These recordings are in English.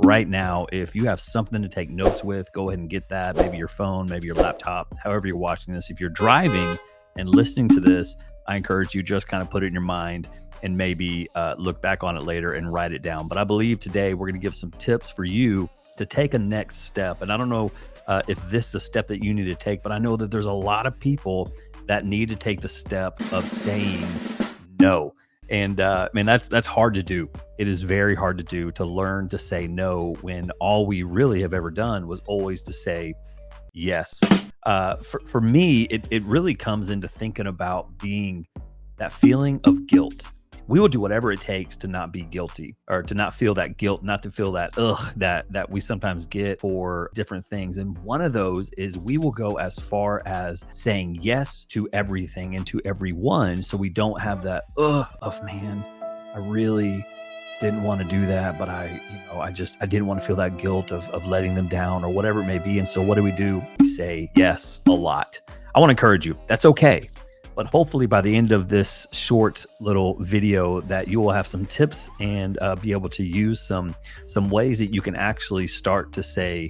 right now, if you have something to take notes with, go ahead and get that. Maybe your phone, maybe your laptop, however you're watching this. If you're driving and listening to this, I encourage you just kind of put it in your mind and maybe look back on it later and write it down. But I believe today we're going to give some tips for you to take a next step. And I don't know if this is a step that you need to take, but I know that there's a lot of people that need to take the step of saying no. And man, that's hard to do. It is very hard to do, to learn to say no when all we really have ever done was always to say yes. For me, it really comes into thinking about being that feeling of guilt. We will do whatever it takes to not be guilty, or to not feel that guilt, not to feel that that we sometimes get for different things. And one of those is we will go as far as saying yes to everything and to everyone, so we don't have that of, man, I really didn't want to do that, but I didn't want to feel that guilt of letting them down or whatever it may be. And so what do? We say yes a lot. I want to encourage you. That's okay. But hopefully by the end of this short little video that you will have some tips and be able to use some ways that you can actually start to say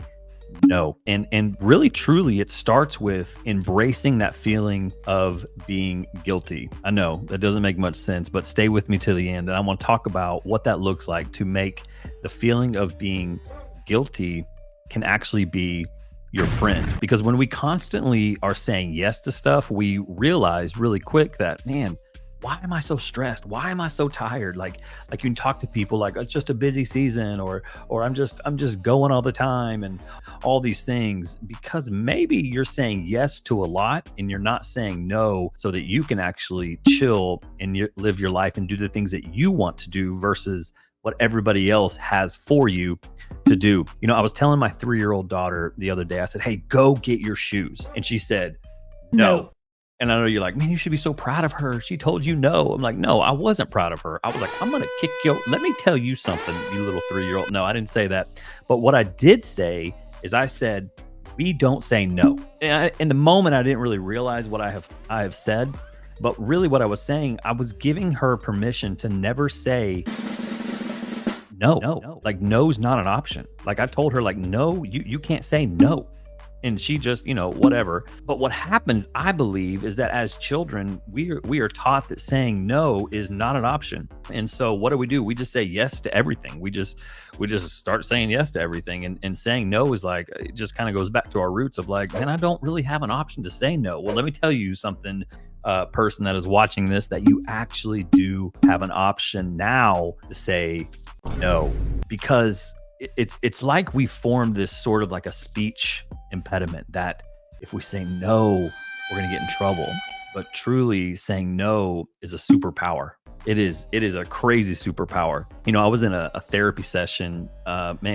no. And really, truly, it starts with embracing that feeling of being guilty. I know that doesn't make much sense, but stay with me to the end. And I want to talk about what that looks like to make the feeling of being guilty can actually be your friend. Because when we constantly are saying yes to stuff, we realize really quick that, man, why am I so stressed? Why am I so tired? Like you can talk to people like it's just a busy season, or I'm just going all the time, and all these things, because maybe you're saying yes to a lot and you're not saying no so that you can actually chill and live your life and do the things that you want to do versus what everybody else has for you to do. You know, I was telling my 3-year-old daughter the other day, I said, hey, go get your shoes. And she said, no. And I know you're like, man, you should be so proud of her. She told you no. I'm like, no, I wasn't proud of her. I was like, I'm going to kick you. Let me tell you something, you little 3-year-old. No, I didn't say that. But what I did say is I said, we don't say no. And in the moment, I didn't really realize what I have said. But really what I was saying, I was giving her permission to never say no. Like, no's not an option. Like, I told her, like, no, you can't say no. And she just, whatever. But what happens, I believe, is that as children, we are taught that saying no is not an option. And so what do? We just say yes to everything. We just start saying yes to everything. And saying no is like, it just kind of goes back to our roots of like, man, I don't really have an option to say no. Well, let me tell you something, person that is watching this, that you actually do have an option now to say no, because it's like we formed this sort of like a speech impediment that if we say no, we're going to get in trouble. But truly, saying no is a superpower. It is a crazy superpower. I was in a therapy session,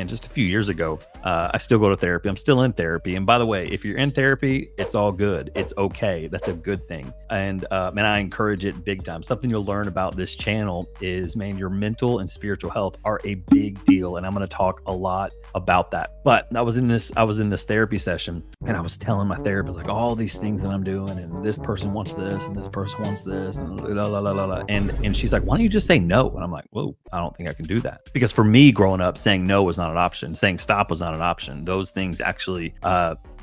just a few years ago. I still go to therapy. I'm still in therapy. And by the way, if you're in therapy, it's all good. It's okay. That's a good thing. And I encourage it big time. Something you'll learn about this channel is, man, your mental and spiritual health are a big deal. And I'm going to talk a lot about that. But I was in this therapy session, and I was telling my therapist like all these things that I'm doing, and this person wants this, and this person wants this, and la la la la la. And she's like, why don't you just say no? And I'm like, whoa, I don't think I can do that. Because for me, growing up, saying no was not an option. Saying stop was not an option. Those things actually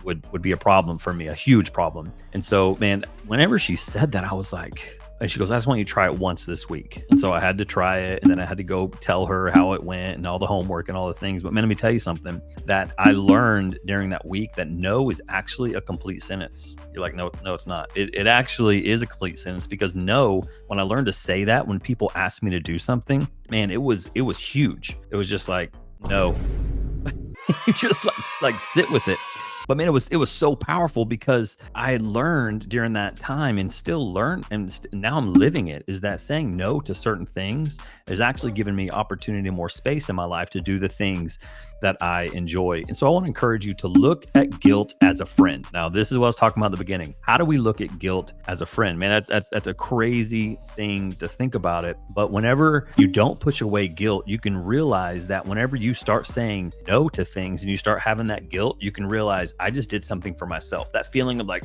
would be a problem for me, a huge problem. And so, man, whenever she said that, I was like, and she goes, I just want you to try it once this week. And so I had to try it, and then I had to go tell her how it went and all the homework and all the things. But man, let me tell you something that I learned during that week, that no is actually a complete sentence. You're like, no, it's not. It actually is a complete sentence, because no, when I learned to say that, when people asked me to do something, man, it was huge. It was just like, no. You just like sit with it. But man, it was so powerful, because I had learned during that time, and still learn, and now I'm living it, is that saying no to certain things has actually given me opportunity and more space in my life to do the things that I enjoy. And so I want to encourage you to look at guilt as a friend. Now, this is what I was talking about at the beginning. How do we look at guilt as a friend? Man, that's a crazy thing to think about it. But whenever you don't push away guilt, you can realize that whenever you start saying no to things and you start having that guilt, you can realize, I just did something for myself. That feeling of like,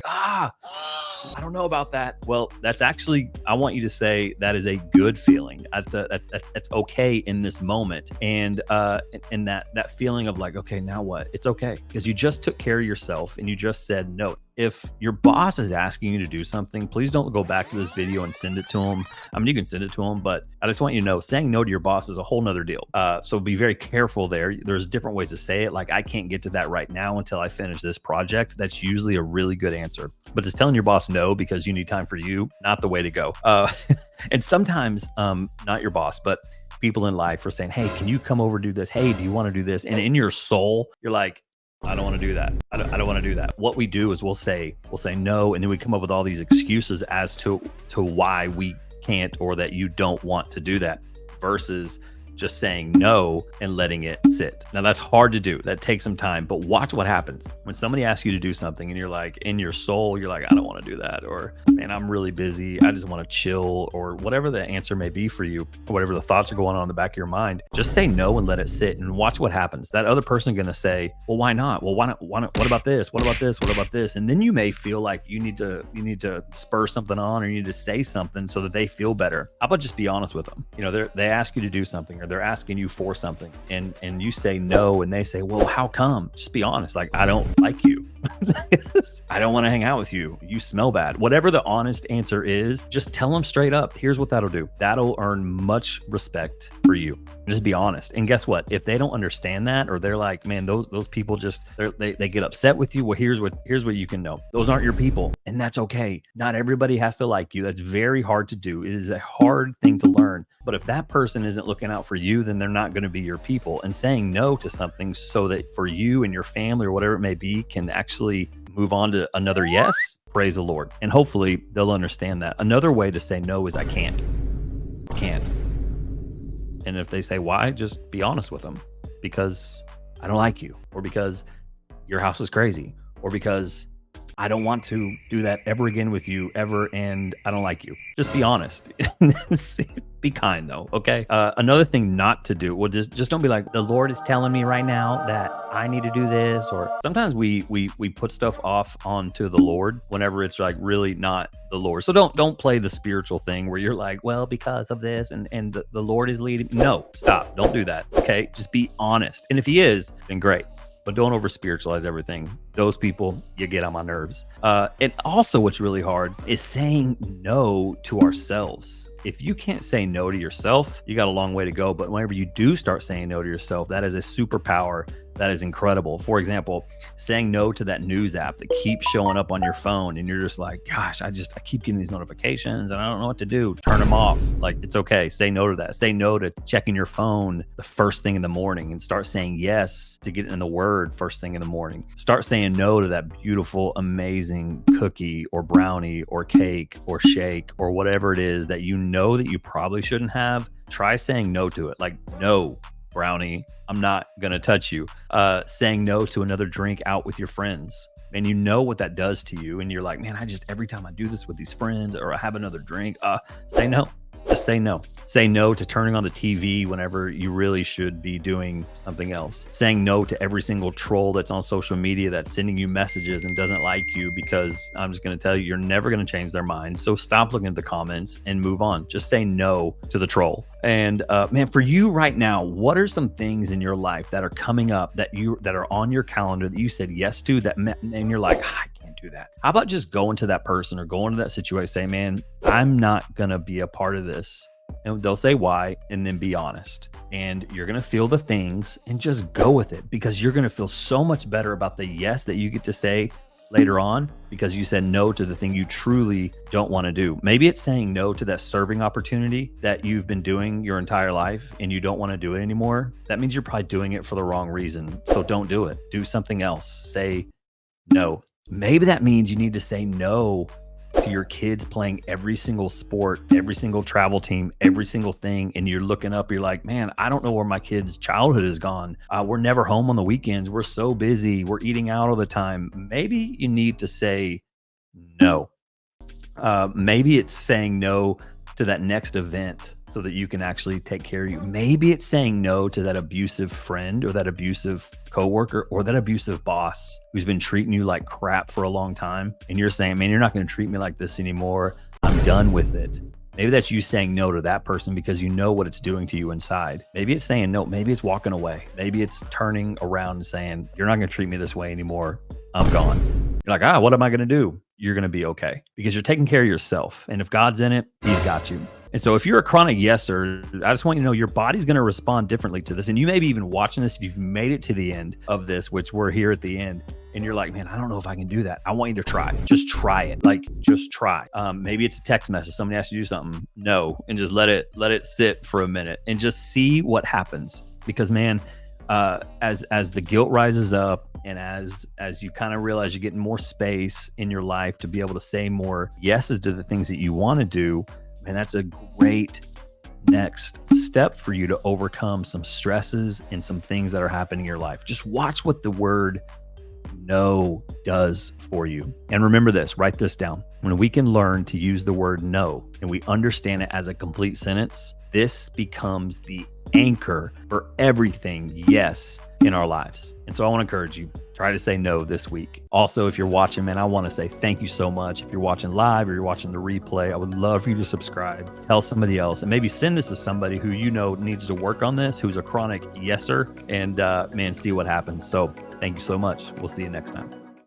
I don't know about that. Well, that's actually, I want you to say that is a good feeling. That's okay in this moment. And that feeling of like, okay, now what? It's okay because you just took care of yourself and you just said no. If your boss is asking you to do something, please don't go back to this video and send it to them. I mean, you can send it to them, but I just want you to know saying no to your boss is a whole nother deal. So be very careful there. There's different ways to say it. Like, I can't get to that right now until I finish this project. That's usually a really good answer. But just telling your boss no because you need time for you, not the way to go. And sometimes, not your boss, but people in life are saying, hey, can you come over do this? Hey, do you want to do this? And in your soul, you're like, I don't want to do that. I don't want to do that. What we do is we'll say no, and then we come up with all these excuses as to why we can't or that you don't want to do that, versus just saying no and letting it sit. Now that's hard to do. That takes some time, but watch what happens when somebody asks you to do something and you're like, in your soul, you're like, I don't want to do that. Or, man, I'm really busy. I just want to chill, or whatever the answer may be for you, or whatever the thoughts are going on in the back of your mind. Just say no and let it sit and watch what happens. That other person is going to say, well, why not? Well, why not? What about this? What about this? What about this? And then you may feel like you need to spur something on, or you need to say something so that they feel better. How about just be honest with them? You know, they ask you to do something, or they're asking you for something, and you say no, and they say, well, how come? Just be honest. Like, I don't like you. I don't want to hang out with you. You smell bad. Whatever the honest answer is, just tell them straight up. Here's what that'll do. That'll earn much respect for you. Just be honest. And guess what? If they don't understand that, or they're like, man, those people just, they get upset with you. Well, here's what you can know. Those aren't your people, and that's okay. Not everybody has to like you. That's very hard to do. It is a hard thing to learn. But if that person isn't looking out for you, then they're not going to be your people. And saying no to something so that for you and your family or whatever it may be can actually move on to another yes, praise the Lord. And hopefully they'll understand that. Another way to say no is I can't. And if they say why, just be honest with them. Because I don't like you, or because your house is crazy, or because I don't want to do that ever again with you ever, and I don't like you. Just be honest. Be kind though, okay? Another thing not to do, well, just don't be like, the Lord is telling me right now that I need to do this. Or sometimes we put stuff off onto the Lord whenever it's like really not the Lord. So don't play the spiritual thing where you're like, well, because of this and the Lord is leading. No, stop. Don't do that, okay? Just be honest. And if he is, then great. But don't over spiritualize everything. Those people, you get on my nerves. And also what's really hard is saying no to ourselves. If you can't say no to yourself, you got a long way to go. But whenever you do start saying no to yourself, that is a superpower. That is incredible. For example, saying no to that news app that keeps showing up on your phone, and you're just like, gosh, I keep getting these notifications and I don't know what to do. Turn them off. Like, it's okay. Say no to that. Say no to checking your phone the first thing in the morning, and start saying yes to getting in the word first thing in the morning. Start saying no to that beautiful, amazing cookie or brownie or cake or shake or whatever it is that you know that you probably shouldn't have. Try saying no to it. Like, no, brownie, I'm not gonna touch you. Saying no to another drink out with your friends, and you know what that does to you, and you're like, man, every time I do this with these friends, or I have another drink, say no. Just say no. Say no to turning on the TV whenever you really should be doing something else. Saying no to every single troll that's on social media that's sending you messages and doesn't like you, because I'm just going to tell you, you're never going to change their minds. So stop looking at the comments and move on. Just say no to the troll. And man, for you right now, what are some things in your life that are coming up that are on your calendar that you said yes to, and you're like, I can't do that? How about just going to that person or going to that situation, say, man, I'm not gonna be a part of this. And they'll say why, and then be honest. And you're gonna feel the things and just go with it, because you're gonna feel so much better about the yes that you get to say later on, because you said no to the thing you truly don't want to do. Maybe it's saying no to that serving opportunity that you've been doing your entire life and you don't want to do it anymore. That means you're probably doing it for the wrong reason. So don't do it. Do something else. Say no. Maybe that means you need to say no to your kids playing every single sport, every single travel team, every single thing. And you're looking up, you're like, man, I don't know where my kid's childhood has gone. We're never home on the weekends. We're so busy. We're eating out all the time. Maybe you need to say no. Maybe it's saying no to that next event so that you can actually take care of you. Maybe it's saying no to that abusive friend or that abusive coworker or that abusive boss who's been treating you like crap for a long time. And you're saying, man, you're not going to treat me like this anymore. I'm done with it. Maybe that's you saying no to that person because you know what it's doing to you inside. Maybe it's saying no. Maybe it's walking away. Maybe it's turning around and saying, you're not going to treat me this way anymore. I'm gone. You're like, what am I going to do? You're going to be okay because you're taking care of yourself. And if God's in it, he's got you. And so if you're a chronic yeser, I just want you to know your body's going to respond differently to this. And you may be even watching this if you've made it to the end of this, which we're here at the end. And you're like, man, I don't know if I can do that. I want you to try. Just try it. Like, just try. Maybe it's a text message. Somebody asks you to do something. No. And just let it sit for a minute and just see what happens. Because, man, as the guilt rises up and as you kind of realize you're getting more space in your life to be able to say more yeses to the things that you want to do, man, that's a great next step for you to overcome some stresses and some things that are happening in your life. Just watch what the word no does for you. And remember this, write this down. When we can learn to use the word no and we understand it as a complete sentence, this becomes the anchor for everything yes in our lives. And so I want to encourage you, try to say no this week. Also, if you're watching, man, I want to say thank you so much. If you're watching live or you're watching the replay, I would love for you to subscribe, tell somebody else, and maybe send this to somebody who you know needs to work on this, who's a chronic yeser, and man, see what happens. So thank you so much. We'll see you next time.